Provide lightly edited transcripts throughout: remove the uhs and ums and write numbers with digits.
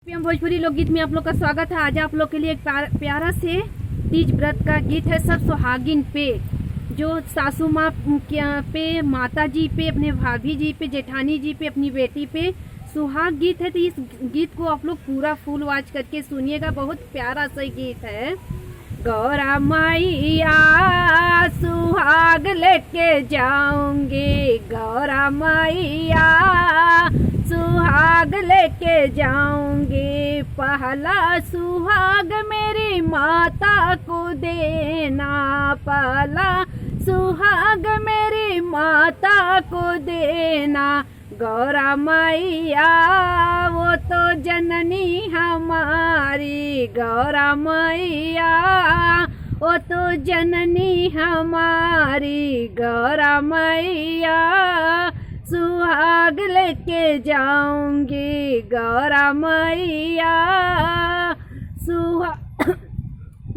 PM Bhojpuri लोकगीत में आप लोग का स्वागत है। आज आप लोग के लिए एक प्यारा से तीज व्रत का गीत है। सब सुहागिन पे, जो सासू माँ पे, माता जी पे, अपने भाभी जी पे, जेठानी जी पे, अपनी बेटी पे सुहाग गीत है। तो इस गीत को आप लोग पूरा फुल वॉच करके सुनिएगा। बहुत प्यारा सा गीत है। गौरा मैया सुहाग लेके जाऊंगी, गौरा मैया सुहाग लेके जाऊंगी। पहला सुहाग मेरी माता को देना, पहला सुहाग मेरी माता को देना। गौरा मैया वो तो जननी हमारी, गौरा मैया वो तो जननी हमारी। गौरा मैया सुहाग लेके जाऊंगी, गौरा मैया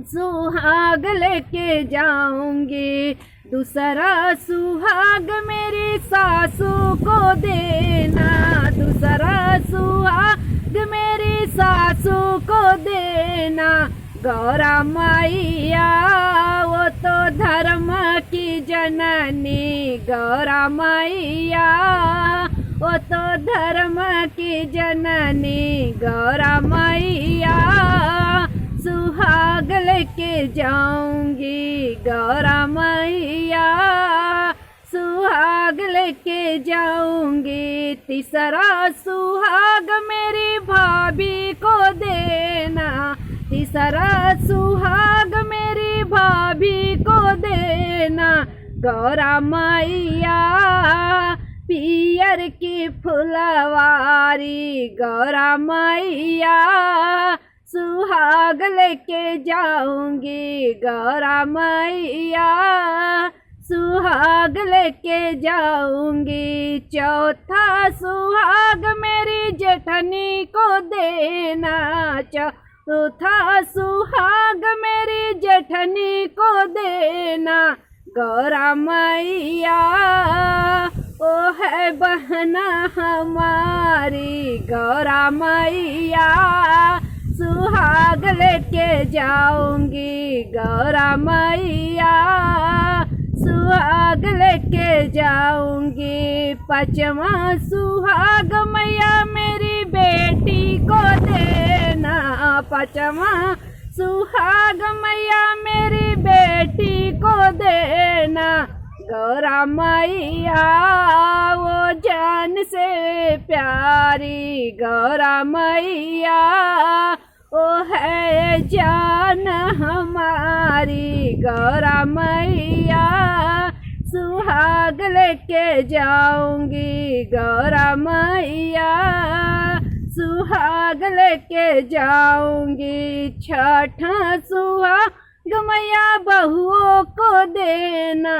सुहाग लेके जाऊंगी। दूसरा सुहाग मेरी सासू को देना, दूसरा सुहाग मेरी सासू को देना। गौरा मैया वो तो धर्म की जननी, गौरा मैया वो तो धर्म की जननी। गौरा मैया सुहाग लेके जाऊंगी, गौरा मैया सुहाग लेके जाऊंगी। तीसरा सुहाग मेरी भाभी को देना, तीसरा सुहाग मेरी भाभी को देना। गौरा मैया पियर की फुलवारी, गौरा मैया सुहाग लेके जाऊंगी, गौरा मैया सुहाग लेके जाऊंगी। चौथा सुहाग मेरी जेठनी को देना, चौथा सुहाग मेरी जेठनी को देना। गौरा मैया ओ है बहना हमारी, गौरा मैया सुहाग लेके जाऊंगी, गौरा मैया सुहाग लेके जाऊंगी। पांचवा सुहाग मैया मेरी बेटी को देना, पांचवा सुहाग मैया मेरी बेटी को देना। गौरा मैया वो जान से प्यारी, गौरा मैया वो है जान हमारी। गौरा मैया सुहाग लेके जाऊंगी, गौरा मैया सुहाग लेके जाऊंगी। छठा सुहाग मैया बहुओं को देना,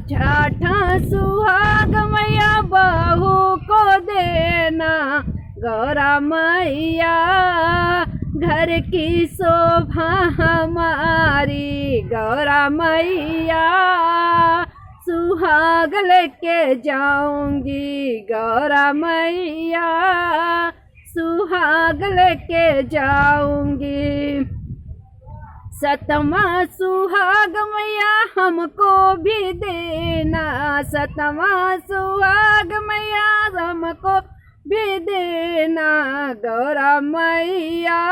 छठा सुहाग मैया बहू को देना। गौरा मैया घर की शोभा हमारी, गौरा मैया सुहाग लेके जाऊंगी, गौरा मैया सुहाग लेके जाऊंगी। सतमा सुहाग मैया हमको भी देना, सतमा सुहाग मैया हमको भी देना। गौरा मैया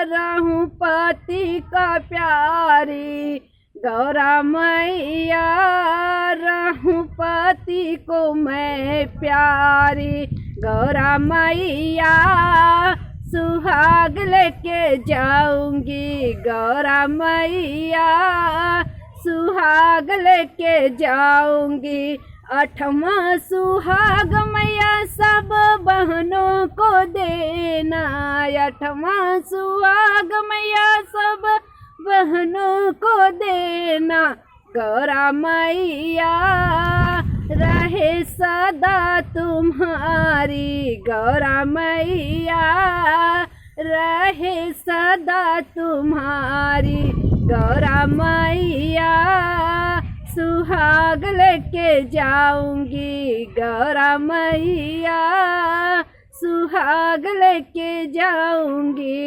रहूं पति का प्यारी, गौरा मैया रहूं पति को मैं प्यारी। गौरा मैया सुहाग लेके जाऊंगी, गौरा मैया सुहाग लेके जाऊंगी। आठवां सुहाग मैया सब बहनों को देना, आठवां सुहाग मैया सब बहनों को देना। गौरा मैया रहे सदा तुम्हारी, गौरा मैया रहे सदा तुम्हारी। गौरा मैया सुहाग लेके जाऊंगी, गौरा मैया सुहाग लेके जाऊंगी।